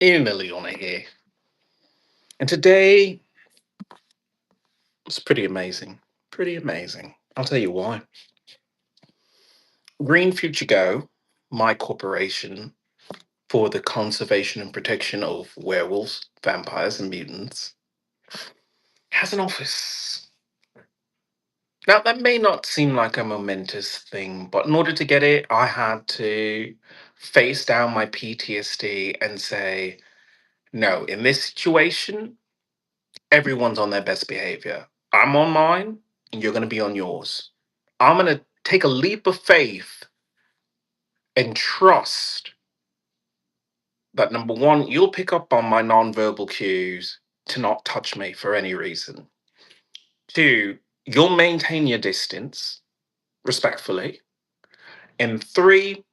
Ian Liliana here. And today was pretty amazing. Pretty amazing. I'll tell you why. Green Future Go, my corporation for the conservation and protection of werewolves, vampires, and mutants, has an office. Now, that may not seem like a momentous thing, but in order to get it, I had to face down my PTSD and say, no, in this situation, everyone's on their best behavior. I'm on mine, and you're going to be on yours. I'm going to take a leap of faith and trust that number one, you'll pick up on my nonverbal cues to not touch me for any reason. Two, you'll maintain your distance respectfully. And three,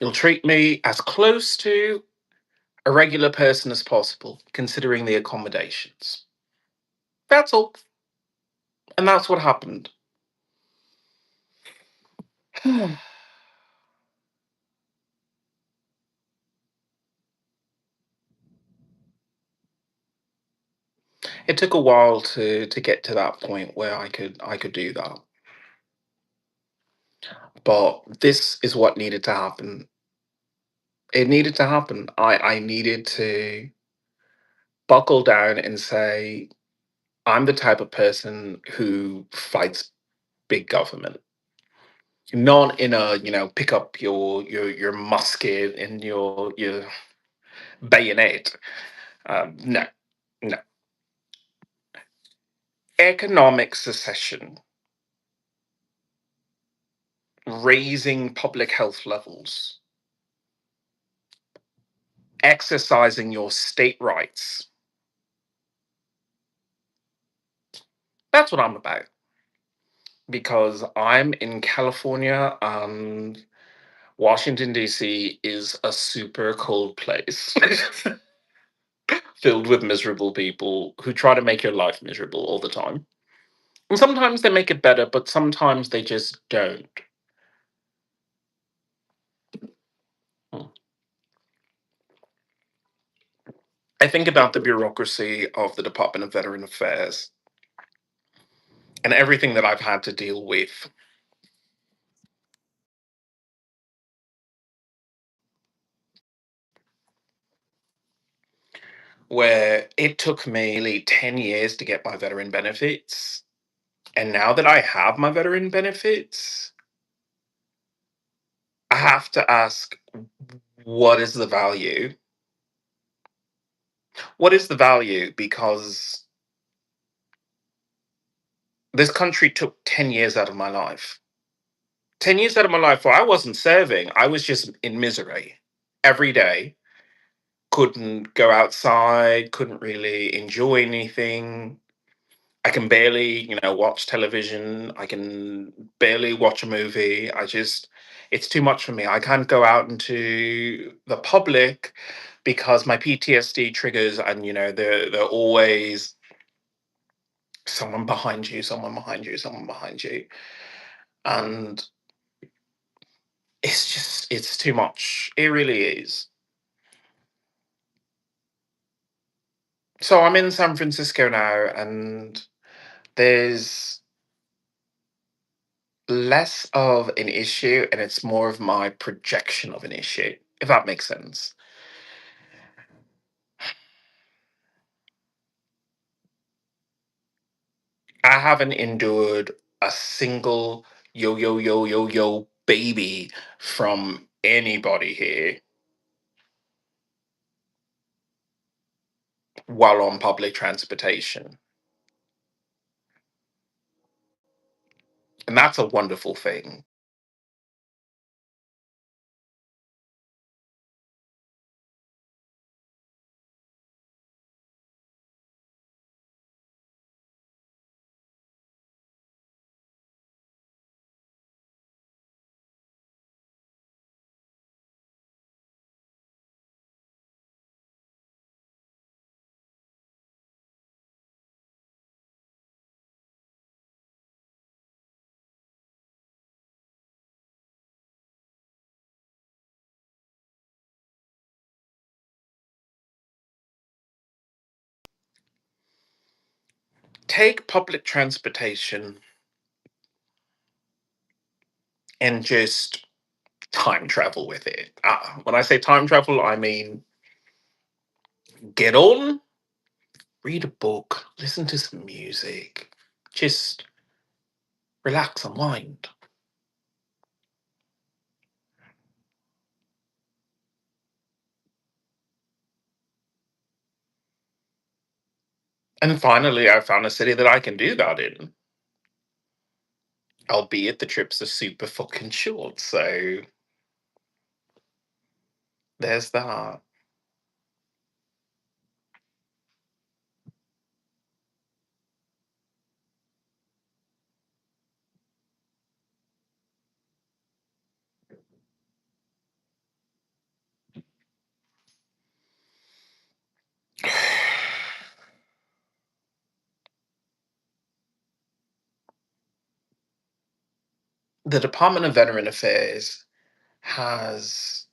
you'll treat me as close to a regular person as possible, considering the accommodations. That's all. And that's what happened. It took a while to get to that point where I could do that. But this is what needed to happen. It needed to happen. I needed to buckle down and say, I'm the type of person who fights big government. Not in a, pick up your musket and your bayonet. No, no. Economic secession, raising public health levels, exercising your state rights. That's what I'm about. Because I'm in California and Washington, D.C. is a super cold place filled with miserable people who try to make your life miserable all the time. And sometimes they make it better, but sometimes they just don't. Hmm. I think about the bureaucracy of the Department of Veteran Affairs and everything that I've had to deal with, where it took me nearly 10 years to get my veteran benefits. And now that I have my veteran benefits, I have to ask, what is the value? What is the value? Because this country took 10 years out of my life. 10 years out of my life where I wasn't serving, I was just in misery every day. Couldn't go outside, couldn't really enjoy anything. I can barely, watch television. I can barely watch a movie. It's too much for me. I can't go out into the public because my PTSD triggers, and they're always someone behind you, someone behind you, someone behind you, and it's too much. It really is. So I'm in San Francisco now, and there's less of an issue, and it's more of my projection of an issue, if that makes sense. I haven't endured a single yo yo yo yo yo baby from anybody here while on public transportation. And that's a wonderful thing. take public transportation and just time travel with it. When I say time travel, I mean get on, read a book, listen to some music, just relax, unwind. And finally, I found a city that I can do that in, albeit the trips are super fucking short. So there's that. The Department of Veteran Affairs has,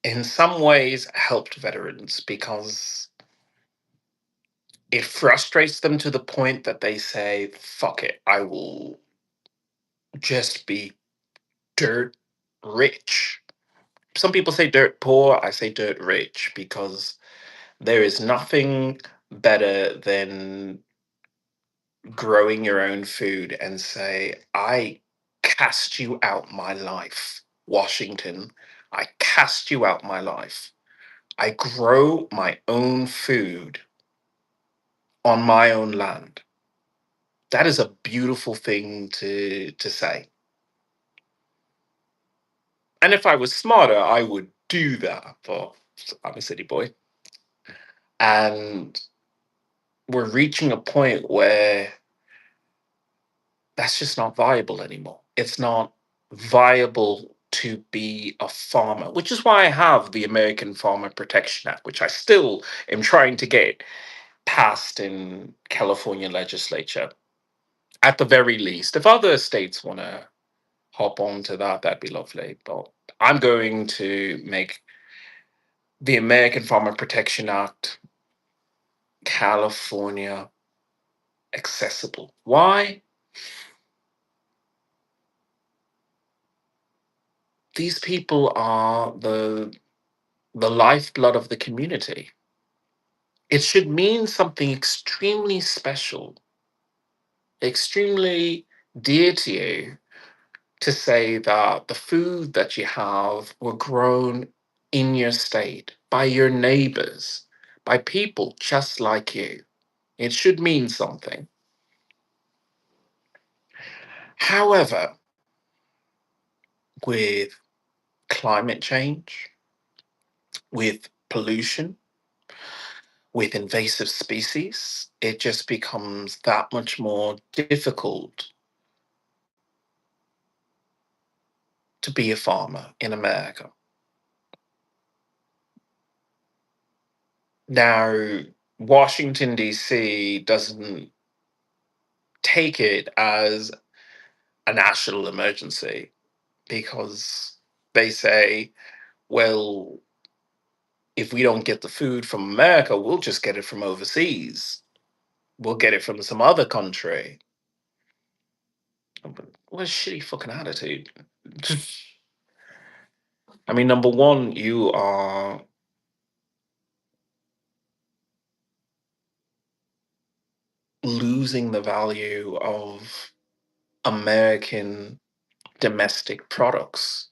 in some ways, helped veterans because it frustrates them to the point that they say, fuck it, I will just be dirt rich. Some people say dirt poor, I say dirt rich because there is nothing better than growing your own food and say, I cast you out my life, Washington. I cast you out my life. I grow my own food on my own land. That is a beautiful thing to say. And if I was smarter, I would do that. But I'm a city boy. And we're reaching a point where that's just not viable anymore. It's not viable to be a farmer, which is why I have the American Farmer Protection Act, which I still am trying to get passed in California legislature. At the very least, if other states want to hop on to that, that'd be lovely. But I'm going to make the American Farmer Protection Act California accessible. Why? These people are the lifeblood of the community. It should mean something extremely special, extremely dear to you to say that the food that you have were grown in your state by your neighbors, by people just like you. It should mean something. However, with climate change, with pollution, with invasive species, it just becomes that much more difficult to be a farmer in America. Now, Washington, D.C. doesn't take it as a national emergency because they say, well, if we don't get the food from America, we'll just get it from overseas. We'll get it from some other country. What a shitty fucking attitude. I mean, number one, you are losing the value of American domestic products.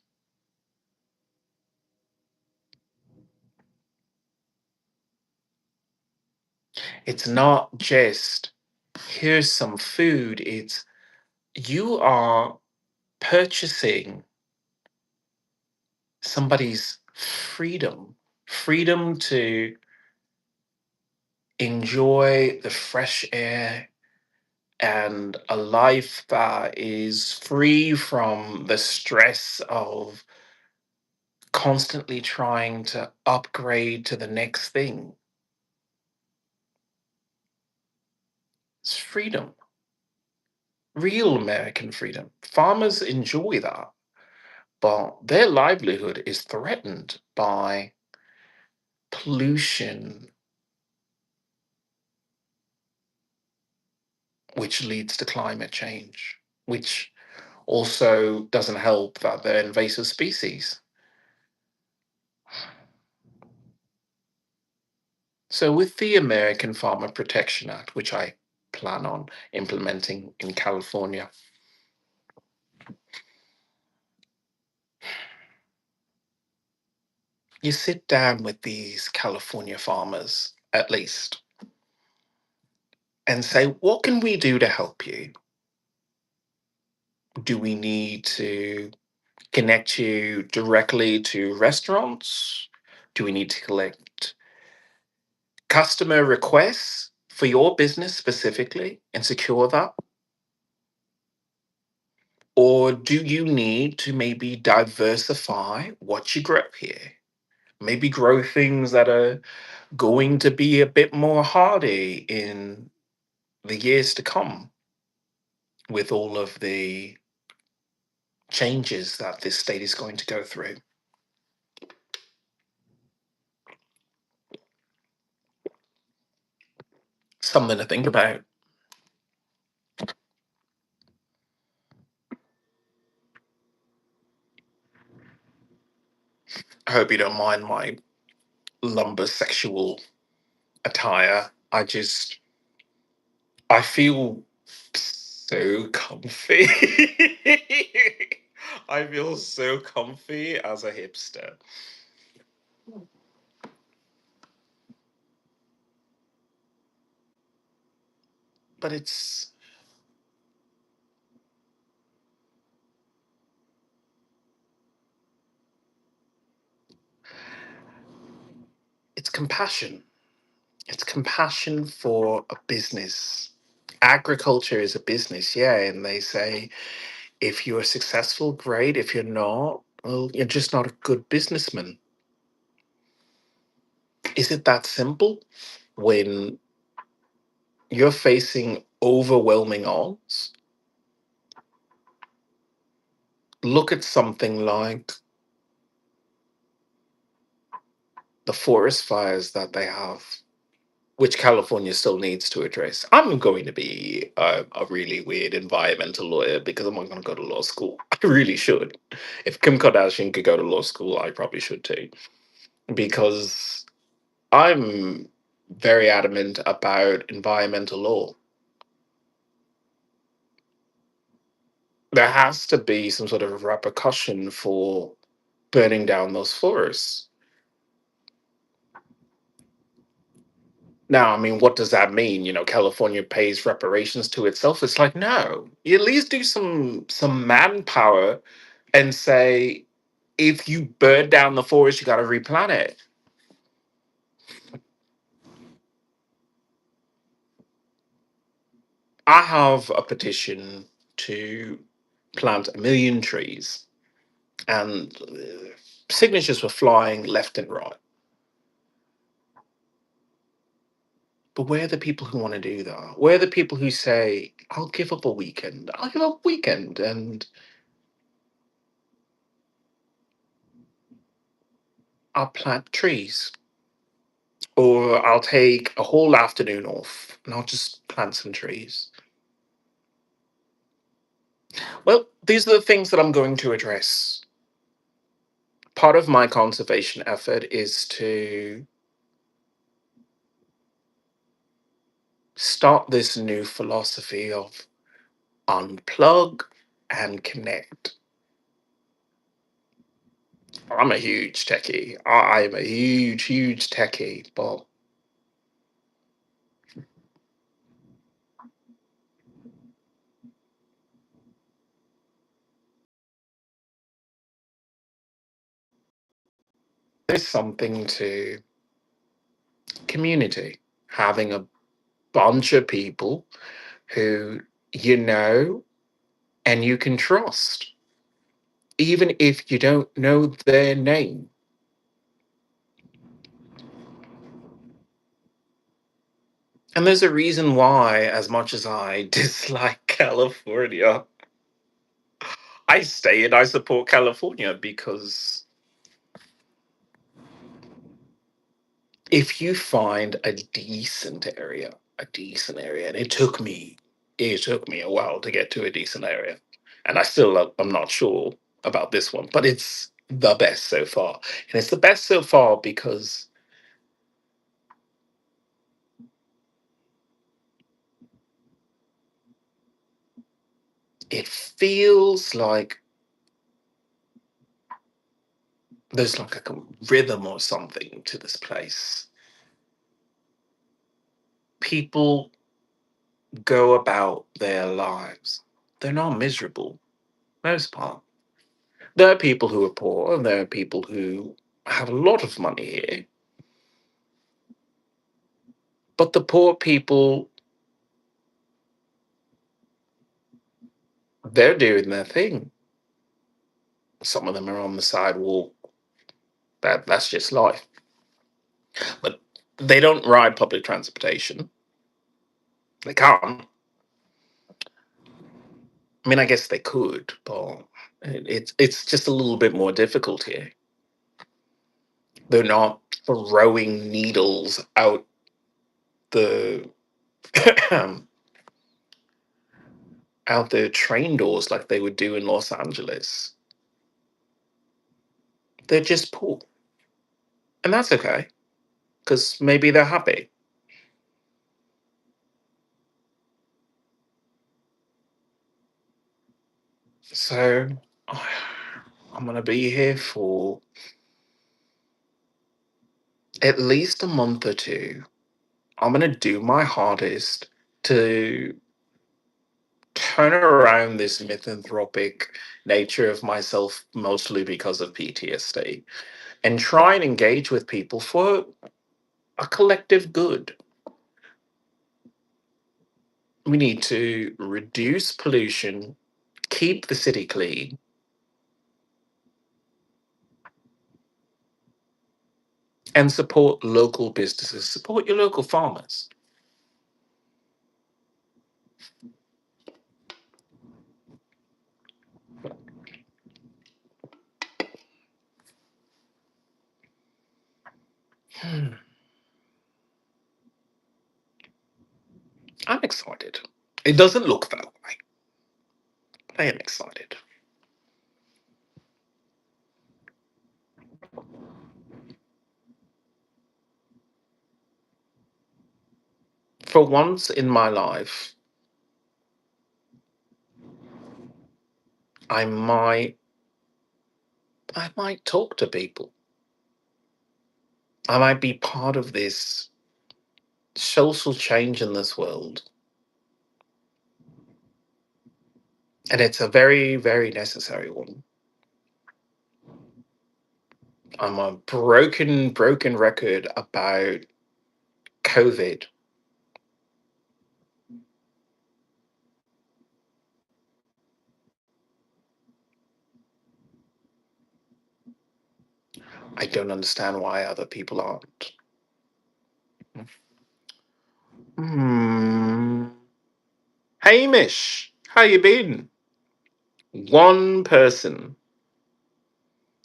It's not just here's some food, it's you are purchasing somebody's freedom to enjoy the fresh air and a life that is free from the stress of constantly trying to upgrade to the next thing. It's freedom, real American freedom. Farmers enjoy that, but their livelihood is threatened by pollution, which leads to climate change, which also doesn't help that they're invasive species. So, with the American Farmer Protection Act, which I plan on implementing in California, you sit down with these California farmers, at least, and say, what can we do to help you? Do we need to connect you directly to restaurants? Do we need to collect customer requests for your business specifically and secure that? Or do you need to maybe diversify what you grow here? Maybe grow things that are going to be a bit more hardy in the years to come with all of the changes that this state is going to go through. Something to think about. I hope you don't mind my lumber sexual attire. I feel so comfy. I feel so comfy as a hipster. But it's compassion. It's compassion for a business. Agriculture is a business, yeah, and they say if you're successful, great. If you're not, well, you're just not a good businessman. Is it that simple? When you're facing overwhelming odds, look at something like the forest fires that they have, which California still needs to address. I'm going to be a really weird environmental lawyer because I'm not going to go to law school. I really should. If Kim Kardashian could go to law school, I probably should too. Because I'm very adamant about environmental law. There has to be some sort of repercussion for burning down those forests. Now, I mean, what does that mean? You know, California pays reparations to itself. It's like, no, you at least do some manpower and say, if you burn down the forest, you got to replant it. I have a petition to plant 1 million trees, and signatures were flying left and right. But where are the people who want to do that? Where are the people who say, I'll give up a weekend? I'll give up a weekend and I'll plant trees. Or I'll take a whole afternoon off and I'll just plant some trees. Well, these are the things that I'm going to address. Part of my conservation effort is to start this new philosophy of unplug and connect. I'm a huge techie. I'm a huge, huge techie, but there's something to community, having a bunch of people who you know and you can trust, even if you don't know their name. And there's a reason why, as much as I dislike California, I stay and I support California because if you find a decent area, and it took me it took me a while to get to a decent area. And I'm not sure about this one, but it's the best so far. And it's the best so far because it feels like there's like a rhythm or something to this place. People go about their lives. They're not miserable, most part. There are people who are poor, and there are people who have a lot of money here. But the poor people, they're doing their thing. Some of them are on the sidewalk. That's just life. But they don't ride public transportation. They can't. I mean, I guess they could, but it's just a little bit more difficult here. They're not throwing needles out the out the train doors like they would do in Los Angeles. They're just poor, and that's okay because maybe they're happy. So I'm gonna be here for at least a month or two. I'm gonna do my hardest to turn around this misanthropic nature of myself, mostly because of PTSD, and try and engage with people for a collective good. We need to reduce pollution, keep the city clean, and support local businesses. Support your local farmers. Hmm. I'm excited. It doesn't look that way. I am excited. For once in my life, I might I might talk to people. I might be part of this social change in this world. And it's a very, very necessary one. I'm a broken record about COVID. I don't understand why other people aren't. Hmm. Hamish, how you been? One person.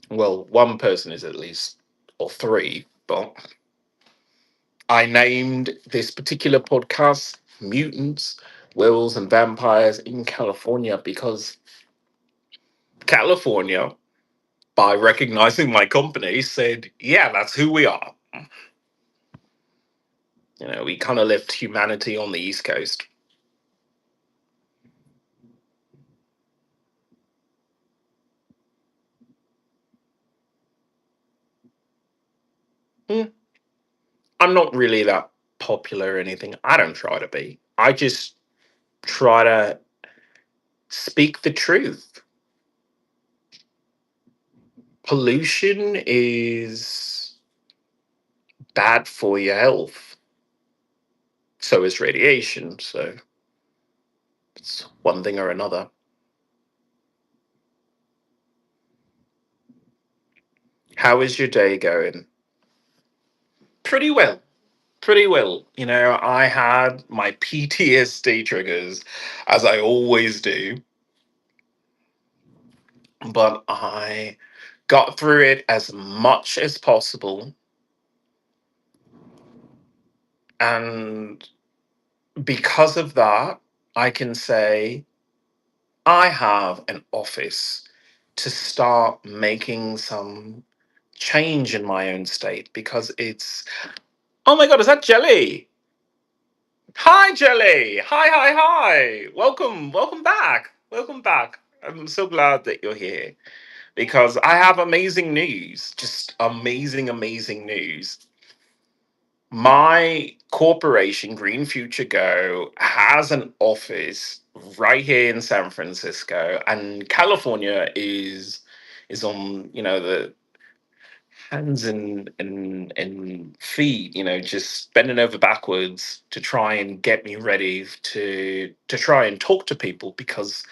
Well, one person is at least, or three, but I named this particular podcast Mutants, Werewolves, and Vampires in California because California, by recognizing my company, said, yeah, that's who we are. We kind of left humanity on the East Coast. Hmm, I'm not really that popular or anything. I don't try to be. I just try to speak the truth. Pollution is bad for your health. So is radiation. So it's one thing or another. How is your day going? Pretty well. Pretty well. I had my PTSD triggers, as I always do, but I got through it as much as possible. And because of that, I can say I have an office to start making some change in my own state because it's, oh my God, is that Jelly? Hi, Jelly. Hi. Welcome back. Welcome back. I'm so glad that you're here because I have amazing news. Just amazing news. My corporation, Green Future Go, has an office right here in San Francisco, and California is on, the hands and feet, just bending over backwards to try and get me ready to try and talk to people because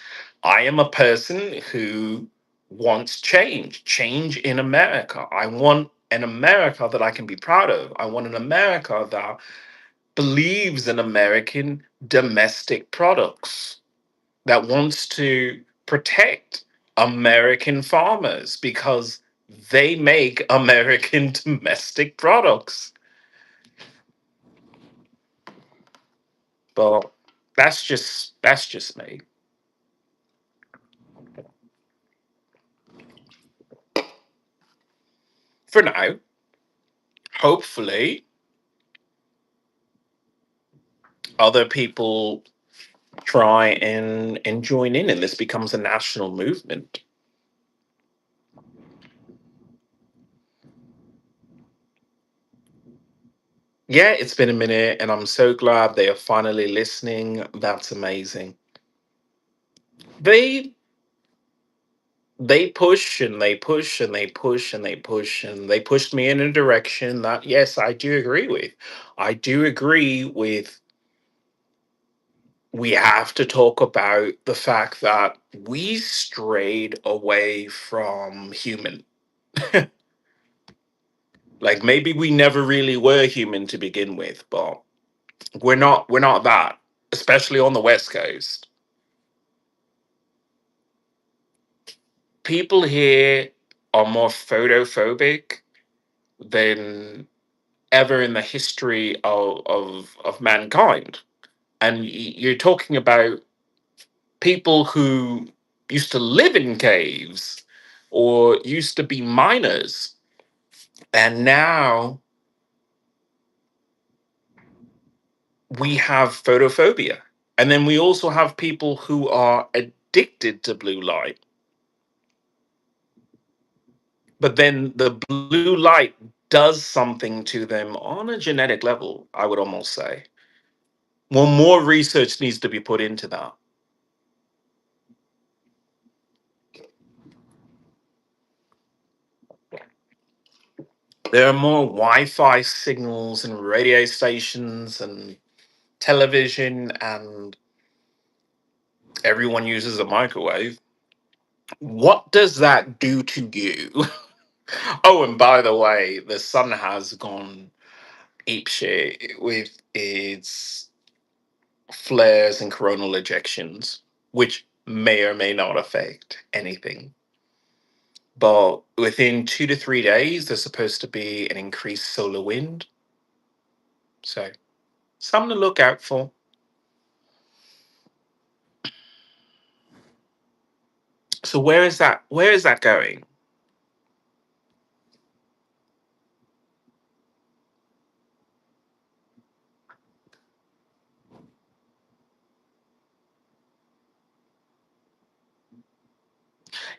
I am a person who wants change in America. I want an America that I can be proud of. I want an America that believes in American domestic products, that wants to protect American farmers because they make American domestic products. But that's just me. For now, hopefully other people try and join in and this becomes a national movement. Yeah, it's been a minute and I'm so glad they are finally listening. That's amazing. They they push and they push and they push and they push and they pushed me in a direction that, yes, I do agree with. I do agree with. We have to talk about the fact that we strayed away from human. Like maybe we never really were human to begin with, but we're not that, especially on the West Coast. People here are more photophobic than ever in the history of mankind. And you're talking about people who used to live in caves or used to be miners. And now we have photophobia. And then we also have people who are addicted to blue light. But then the blue light does something to them on a genetic level, I would almost say. Well, more research needs to be put into that. There are more Wi-Fi signals and radio stations and television, and everyone uses a microwave. What does that do to you? Oh, and by the way, the sun has gone apeshit with its flares and coronal ejections, which may or may not affect anything. But within 2 to 3 days, there's supposed to be an increased solar wind. So, something to look out for. So where is that? Where is that going?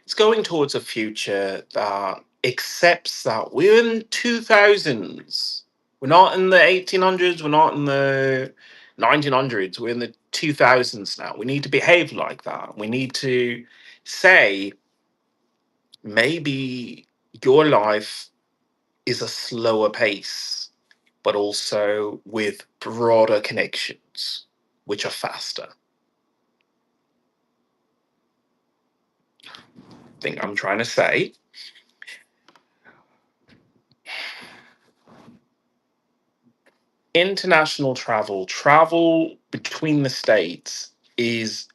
It's going towards a future that accepts that we're in 2000s. We're not in the 1800s. We're not in the 1900s. We're in the 2000s now. We need to behave like that. We need to say maybe your life is a slower pace, but also with broader connections, which are faster. Thing I'm trying to say, international travel between the states is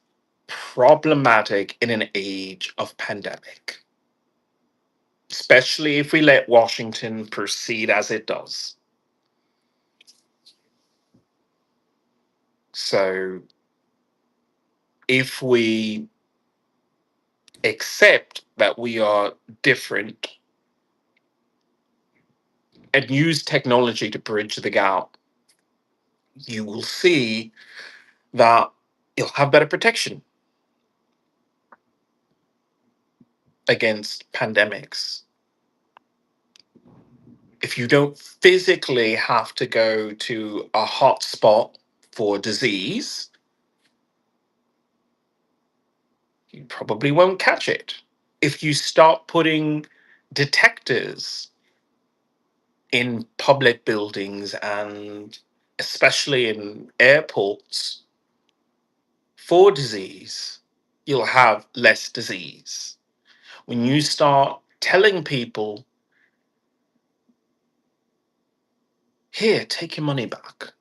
problematic in an age of pandemic, especially if we let Washington proceed as it does. So if we accept that we are different and use technology to bridge the gap, you will see that you'll have better protection against pandemics. If you don't physically have to go to a hotspot for disease, you probably won't catch it. If you start putting detectors in public buildings and especially in airports for disease, you'll have less disease. When you start telling people, here, take your money back.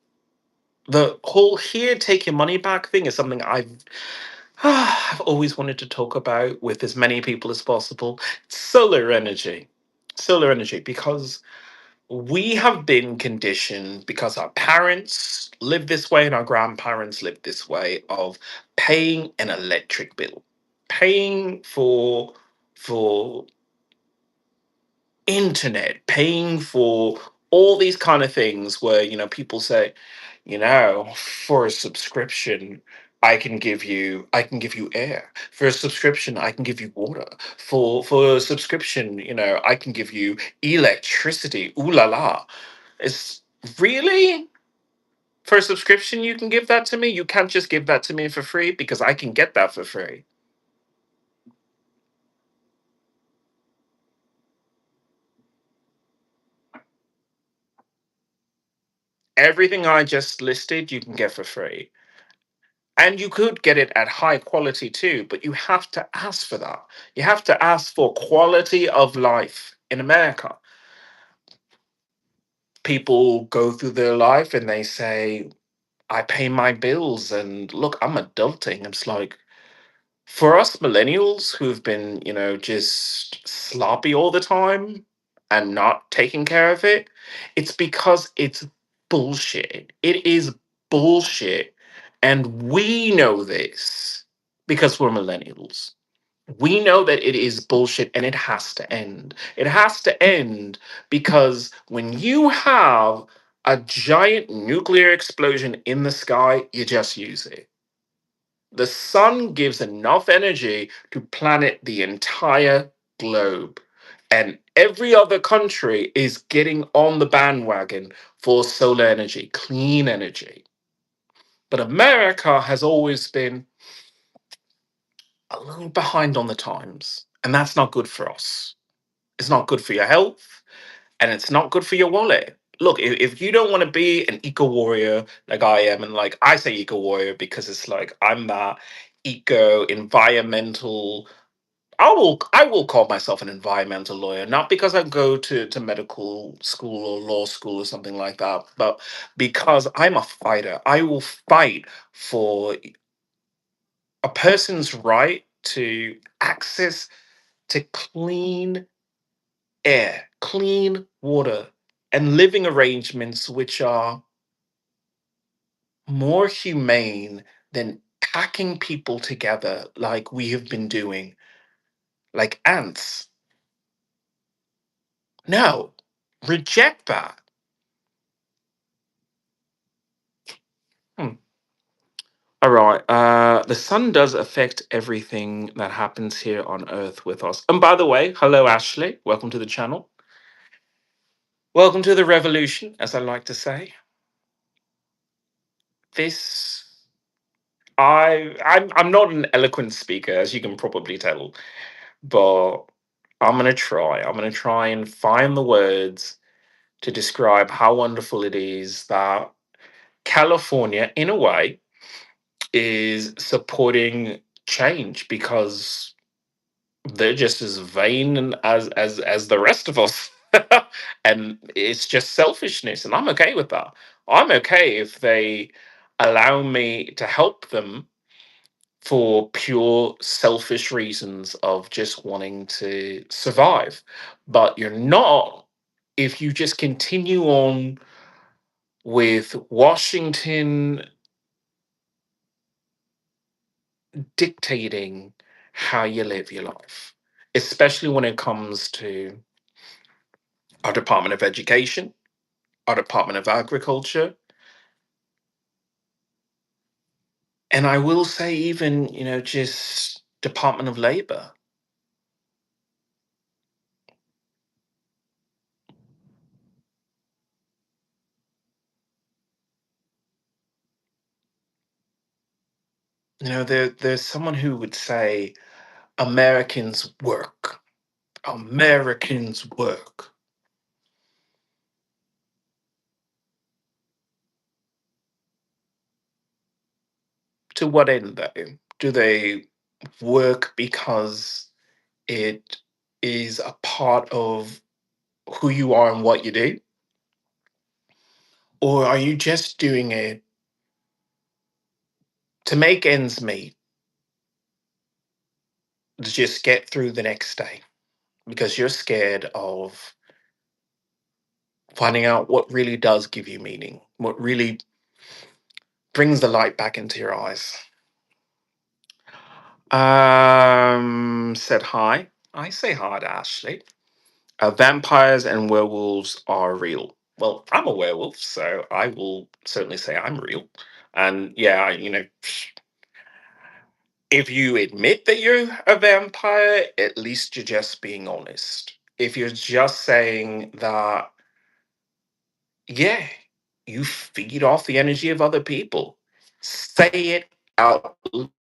The whole here, take your money back thing is something I've always wanted to talk about with as many people as possible. Solar energy. Solar energy, because we have been conditioned because our parents lived this way and our grandparents lived this way of paying an electric bill, paying for internet, paying for all these kind of things where, people say, for a subscription, I can give you air. For a subscription, I can give you water. For a subscription, I can give you electricity. Ooh la la. It's really for a subscription you can give that to me? You can't just give that to me for free because I can get that for free. Everything I just listed you can get for free. And you could get it at high quality too, but you have to ask for that. You have to ask for quality of life in America. People go through their life and they say, I pay my bills and look, I'm adulting. It's like, for us millennials who've been, just sloppy all the time and not taking care of it, it's because it's bullshit. It is bullshit. And we know this because we're millennials. We know that it is bullshit and it has to end. It has to end because when you have a giant nuclear explosion in the sky, you just use it. The sun gives enough energy to planet the entire globe. And every other country is getting on the bandwagon for solar energy, clean energy. But America has always been a little behind on the times. And that's not good for us. It's not good for your health and it's not good for your wallet. Look, if you don't want to be an eco warrior like I am, and like I say eco warrior because it's like I'm that eco environmental. I will call myself an environmental lawyer, not because I go to medical school or law school or something like that, but because I'm a fighter. I will fight for a person's right to access to clean air, clean water, and living arrangements which are more humane than packing people together like we have been doing, like ants. No, reject that. Hmm. All right. The sun does affect everything that happens here on Earth with us. And by the way, hello, Ashley. Welcome to the channel. Welcome to the revolution, as I like to say. This I'm not an eloquent speaker, as you can probably tell, but I'm gonna try. I'm gonna try and find the words to describe how wonderful it is that California, in a way, is supporting change because they're just as vain and as the rest of us. And it's just selfishness, and I'm okay with that. I'm okay if they allow me to help them for pure selfish reasons of just wanting to survive. But you're not if you just continue on with Washington dictating how you live your life, especially when it comes to our Department of Education, our Department of Agriculture, and I will say, even, just Department of Labor. There's someone who would say, Americans work. Americans work. To what end, though? Do they work because it is a part of who you are and what you do? Or are you just doing it to make ends meet, to just get through the next day? Because you're scared of finding out what really does give you meaning, what really brings the light back into your eyes. Said hi. I say hi to Ashley. Vampires and werewolves are real. Well, I'm a werewolf, so I will certainly say I'm real. And yeah, if you admit that you're a vampire, at least you're just being honest. If you're just saying that, yeah, you feed off the energy of other people, say it out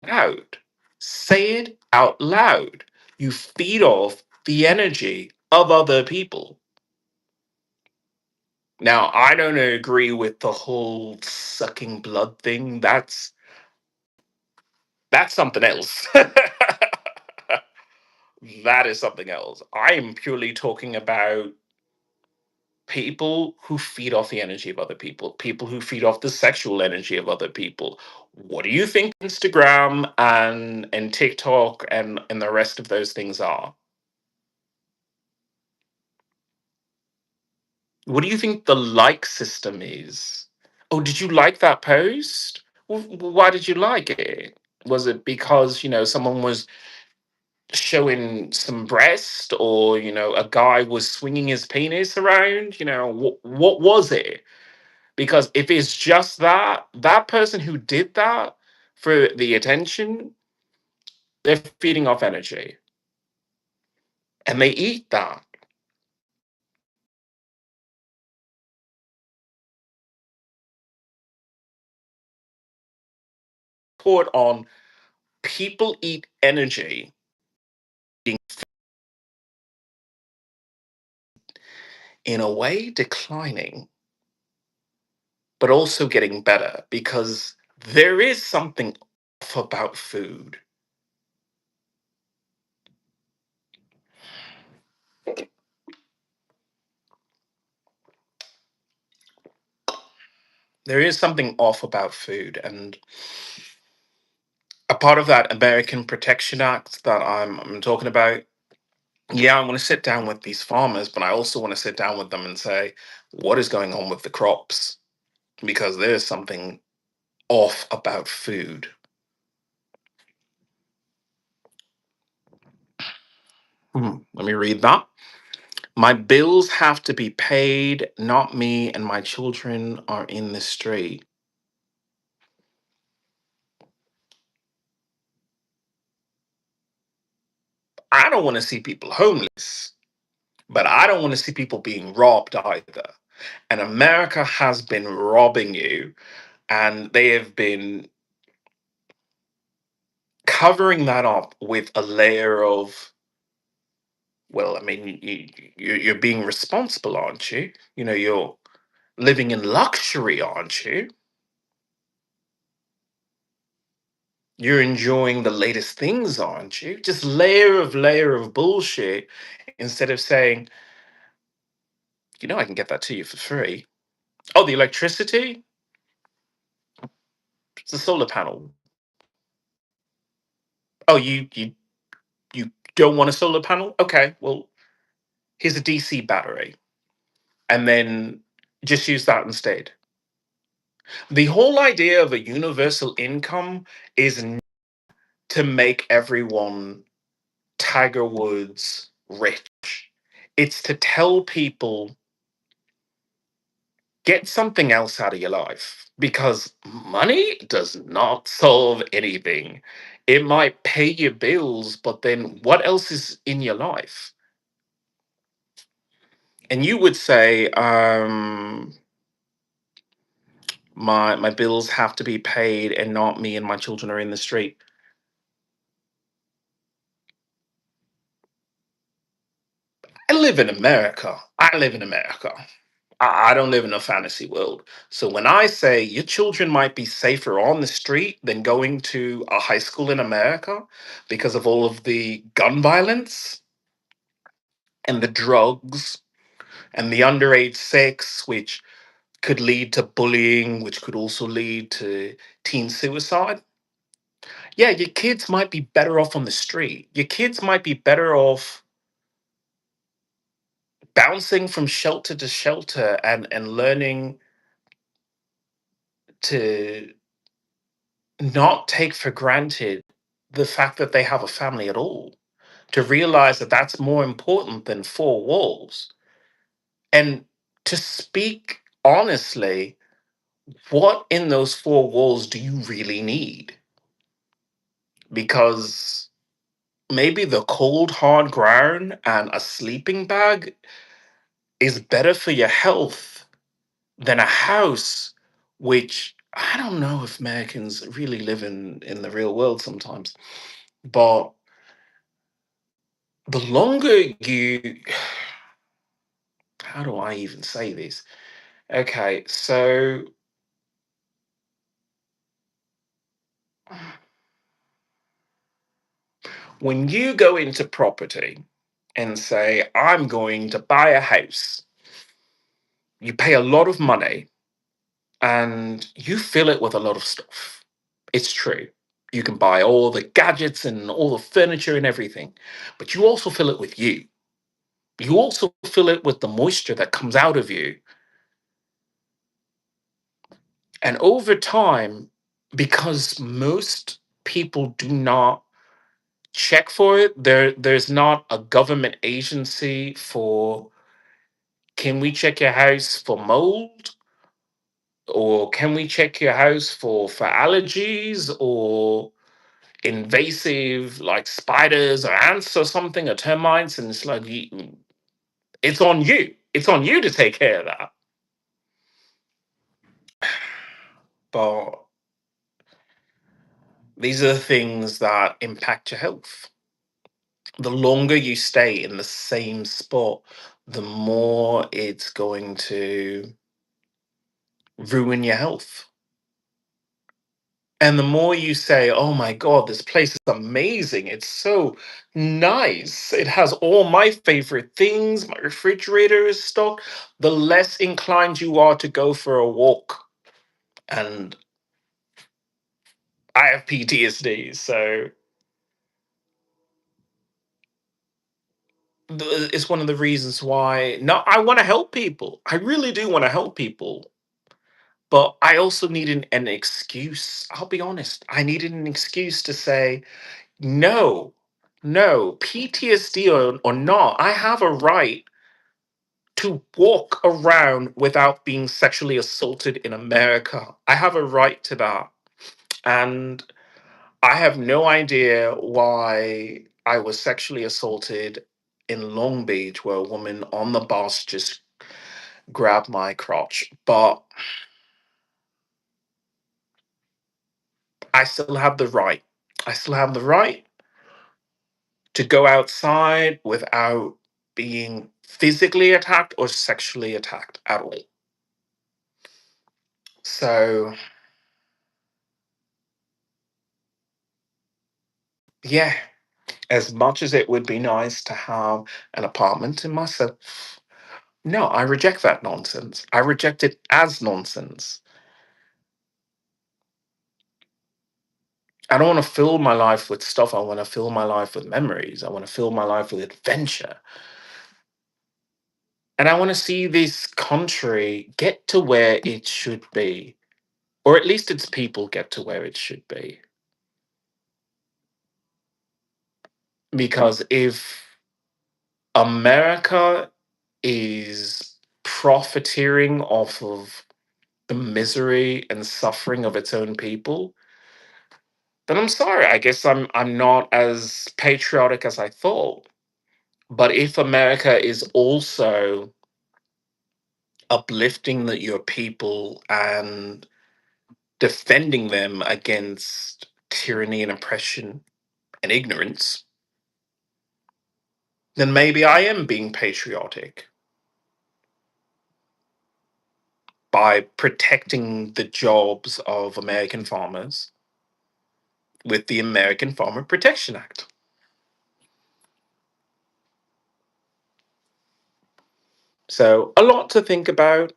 loud. Say it out loud. You feed off the energy of other people. Now, I don't agree with the whole sucking blood thing. That's something else. That is something else. I am purely talking about people who feed off the energy of other people, people who feed off the sexual energy of other people. What do you think Instagram and TikTok and the rest of those things are? What do you think the like system is? Oh, did you like that post? Well, why did you like it? Was it because, someone was showing some breast, or, a guy was swinging his penis around? What was it? Because if it's just that person who did that for the attention, they're feeding off energy and they eat that. Put on people eat energy in a way declining, but also getting better, because there is something off about food. There is something off about food. And a part of that American Protection Act that I'm talking about, yeah, I want to sit down with these farmers, but I also want to sit down with them and say, what is going on with the crops? Because there's something off about food. Let me read that. My bills have to be paid, not me and my children are in the street. I don't want to see people homeless, but I don't want to see people being robbed either. And America has been robbing you, and they have been covering that up with a layer of, well, I mean, you're being responsible, aren't you? You're living in luxury, aren't you? You're enjoying the latest things, aren't you? Just layer of bullshit, instead of saying, I can get that to you for free. Oh, the electricity? It's a solar panel. Oh, you don't want a solar panel? Okay, well, here's a DC battery. And then just use that instead. The whole idea of a universal income is to make everyone Tiger Woods rich. It's to tell people, get something else out of your life, because money does not solve anything. It might pay your bills, but then what else is in your life? And you would say, my bills have to be paid and not me and my children are in the street. I live in America. I live in America. I don't live in a fantasy world. So when I say your children might be safer on the street than going to a high school in America because of all of the gun violence and the drugs and the underage sex, which could lead to bullying, which could also lead to teen suicide. Yeah, your kids might be better off on the street. Your kids might be better off bouncing from shelter to shelter and learning to not take for granted the fact that they have a family at all, to realize that that's more important than four walls. And to speak honestly, what in those four walls do you really need? Because maybe the cold, hard ground and a sleeping bag is better for your health than a house, which I don't know if Americans really live in the real world sometimes. But the longer you, how do I even say this? Okay, so when you go into property and say, I'm going to buy a house, you pay a lot of money and you fill it with a lot of stuff. It's true. You can buy all the gadgets and all the furniture and everything, but you also fill it with you. You also fill it with the moisture that comes out of you. And over time, because most people do not check for it, there's not a government agency for, can we check your house for mold? Or can we check your house for allergies or invasive like spiders or ants or something or termites? And it's like it's on you. It's on you to take care of that. But these are the things that impact your health. The longer you stay in the same spot, the more it's going to ruin your health. And the more you say, oh my God, this place is amazing. It's so nice. It has all my favorite things. My refrigerator is stocked. The less inclined you are to go for a walk. And I have PTSD. So it's one of the reasons why, no, I want to help people. I really do want to help people. But I also need an excuse. I'll be honest. I needed an excuse to say, no, no, PTSD or not, I have a right to walk around without being sexually assaulted in America. I have a right to that. And I have no idea why I was sexually assaulted in Long Beach, where a woman on the bus just grabbed my crotch. But I still have the right. I still have the right to go outside without being physically attacked or sexually attacked at all. So, yeah, as much as it would be nice to have an apartment to myself, no, I reject that nonsense. I reject it as nonsense. I don't want to fill my life with stuff. I want to fill my life with memories. I want to fill my life with adventure. And I want to see this country get to where it should be, or at least its people get to where it should be. Because if America is profiteering off of the misery and suffering of its own people, then I'm sorry. I guess I'm not as patriotic as I thought. But if America is also uplifting your people and defending them against tyranny and oppression and ignorance, then maybe I am being patriotic by protecting the jobs of American farmers with the American Farmer Protection Act. So, a lot to think about.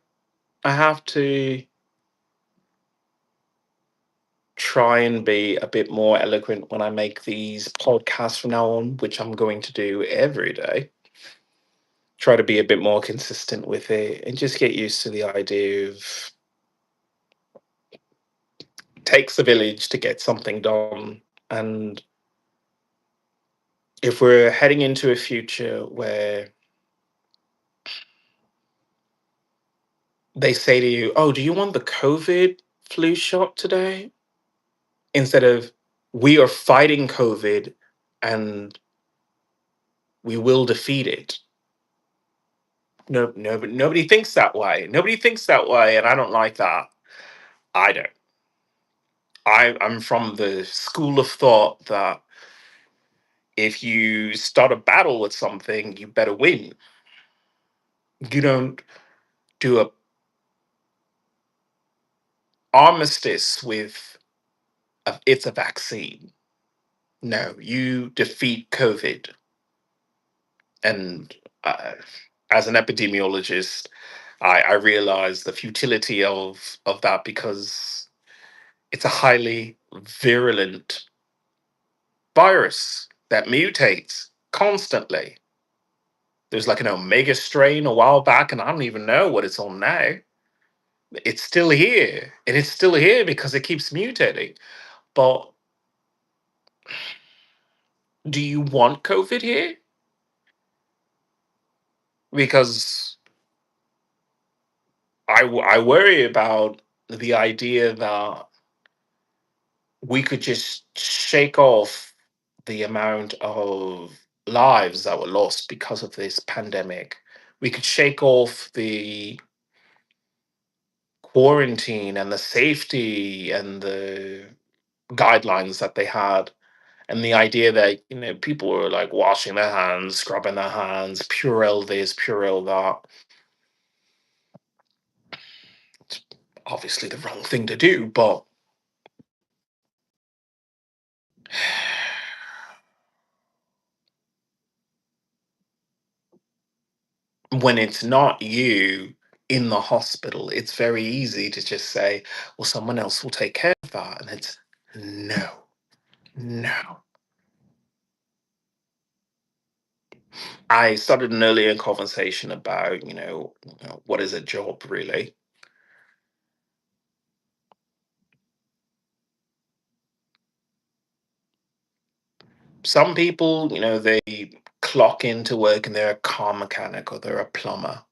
I have to try and be a bit more eloquent when I make these podcasts from now on, which I'm going to do every day. Try to be a bit more consistent with it and just get used to the idea of takes a village to get something done. And if we're heading into a future where they say to you, oh, do you want the COVID flu shot today? Instead of, we are fighting COVID and we will defeat it. No, but nobody thinks that way. Nobody thinks that way, and I don't like that. I don't. I'm from the school of thought that if you start a battle with something, you better win. You don't do a armistice with it's a vaccine. No, you defeat COVID. And uh, as an epidemiologist, I realize the futility of that because it's a highly virulent virus that mutates constantly. There's like an omega strain a while back, and I don't even know what it's on now. It's still here, and it's still here because it keeps mutating. But do you want COVID here? Because I worry about the idea that we could just shake off the amount of lives that were lost because of this pandemic. We could shake off the quarantine and the safety and the guidelines that they had, and the idea that people were like washing their hands, scrubbing their hands, Purell this, Purell that. It's obviously the wrong thing to do, but when it's not you in the hospital, it's very easy to just say, well, someone else will take care of that. And it's no, no. I started an earlier conversation about, what is a job really? Some people, they clock into work and they're a car mechanic or they're a plumber.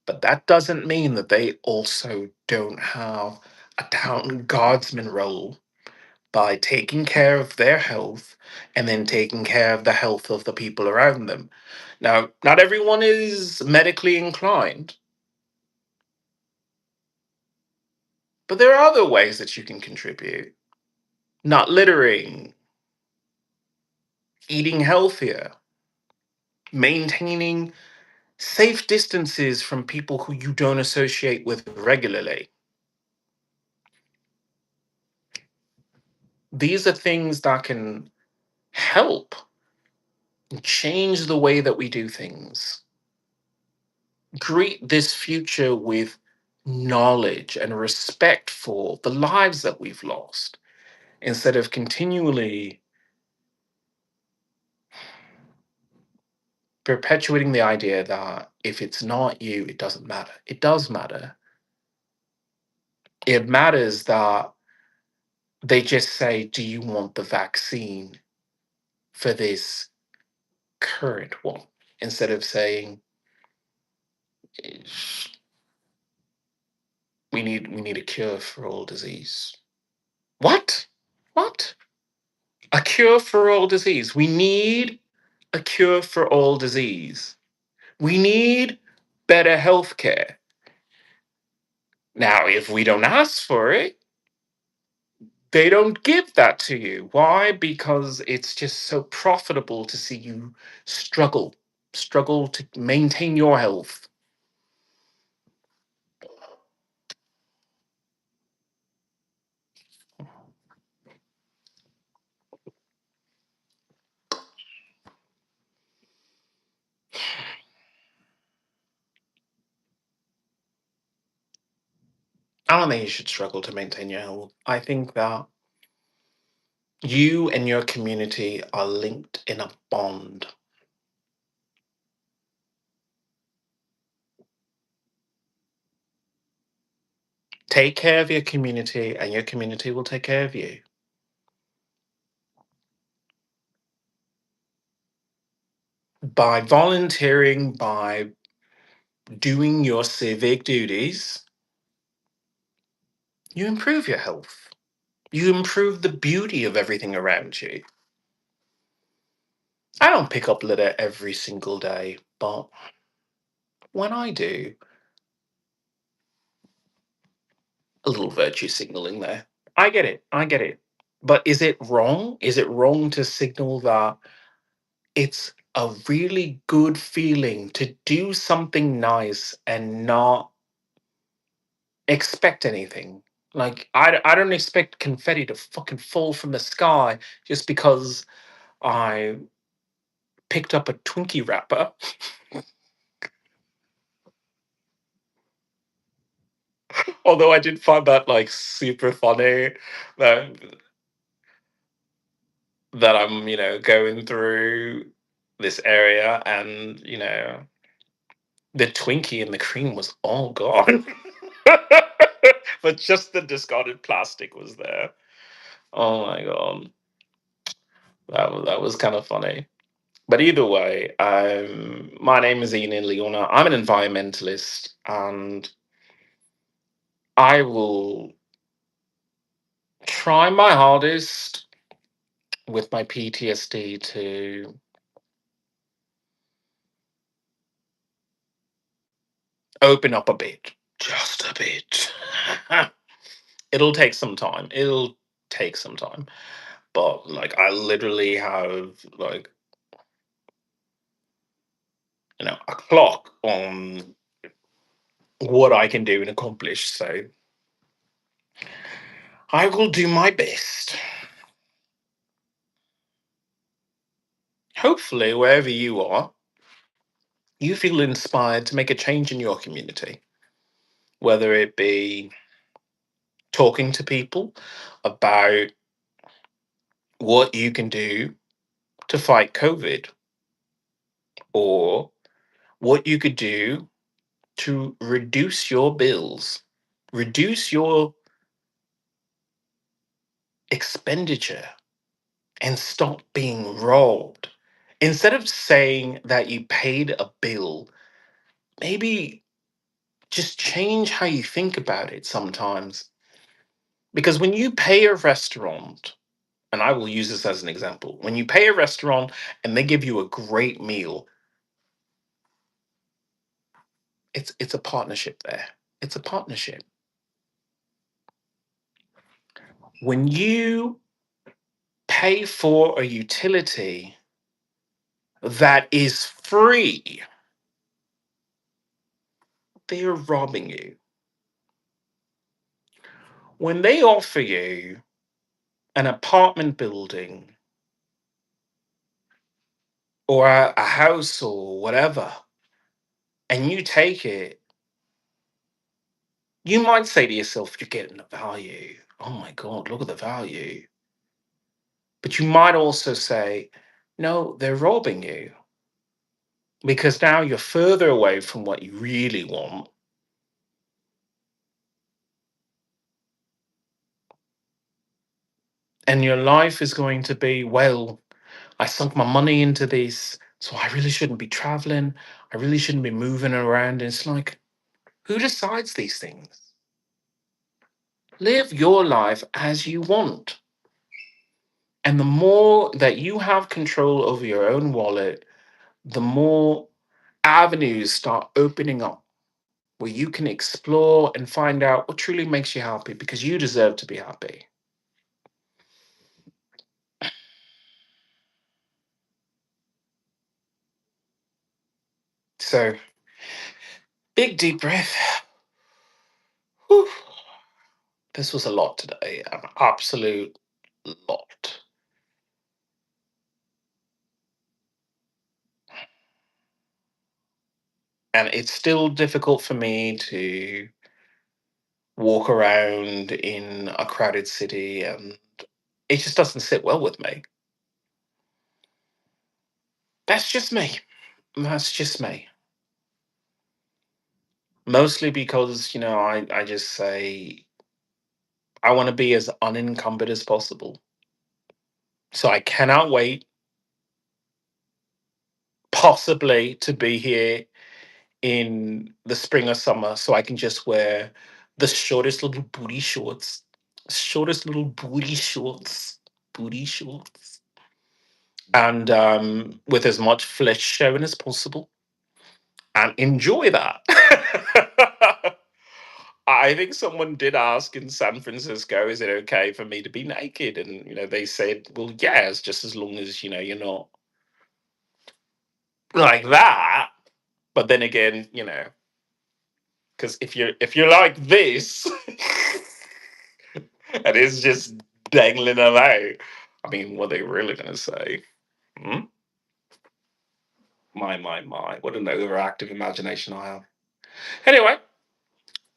But that doesn't mean that they also don't have a down guardsman role by taking care of their health and then taking care of the health of the people around them. Now, not everyone is medically inclined, but there are other ways that you can contribute. Not littering, eating healthier, maintaining safe distances from people who you don't associate with regularly. These are things that can help change the way that we do things. Greet this future with knowledge and respect for the lives that we've lost instead of continually perpetuating the idea that if it's not you, it doesn't matter. It does matter. It matters that they just say, do you want the vaccine for this current one instead of saying eh, we need a cure for all disease. What? What? A cure for all disease. We need a cure for all disease. We need better healthcare. Now, if we don't ask for it, they don't give that to you. Why? Because it's just so profitable to see you struggle, struggle to maintain your health. I don't think you should struggle to maintain your health. I think that you and your community are linked in a bond. Take care of your community, and your community will take care of you. By volunteering, by doing your civic duties, you improve your health. You improve the beauty of everything around you. I don't pick up litter every single day, but when I do, a little virtue signaling there. I get it. I get it. But is it wrong? Is it wrong to signal that it's a really good feeling to do something nice and not expect anything? Like, I don't expect confetti to fucking fall from the sky just because I picked up a Twinkie wrapper. Although I did find that like super funny that I'm, going through this area and, the Twinkie and the cream was all gone. But just the discarded plastic was there. Oh my god. That was kind of funny. But either way, my name is Ian Leona. I'm an environmentalist and I will try my hardest with my PTSD to open up a bit. Just a bit. It'll take some time. It'll take some time. But like I literally have like, a clock on what I can do and accomplish. So I will do my best. Hopefully, wherever you are, you feel inspired to make a change in your community, whether it be talking to people about what you can do to fight COVID or what you could do to reduce your bills, reduce your expenditure, and stop being robbed. Instead of saying that you paid a bill, maybe just change how you think about it sometimes. Because when you pay a restaurant, and I will use this as an example, when you pay a restaurant and they give you a great meal, it's a partnership there. It's a partnership. When you pay for a utility that is free, they're robbing you. When they offer you an apartment building or a house or whatever, and you take it, you might say to yourself, you're getting the value. Oh my God, look at the value. But you might also say, no, they're robbing you because now you're further away from what you really want. And your life is going to be, well, I sunk my money into this. So I really shouldn't be traveling. I really shouldn't be moving around. And it's like, who decides these things? Live your life as you want. And the more that you have control over your own wallet, the more avenues start opening up where you can explore and find out what truly makes you happy because you deserve to be happy. So, big deep breath. Whew. This was a lot today, an absolute lot. And it's still difficult for me to walk around in a crowded city, and it just doesn't sit well with me. That's just me. That's just me. Mostly because, I just say I want to be as unencumbered as possible. So I cannot wait, possibly, to be here in the spring or summer so I can just wear the shortest little booty shorts. Shortest little booty shorts. Booty shorts. And with as much flesh showing as possible. And enjoy that. I think someone did ask in San Francisco, is it okay for me to be naked? And they said, well, yes, just as long as you're not like that. But then again, because if you're like this, and it's just dangling away, I mean, what are they really gonna say? Hmm? My! What an overactive imagination I have. Anyway,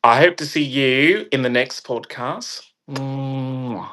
I hope to see you in the next podcast. Mwah.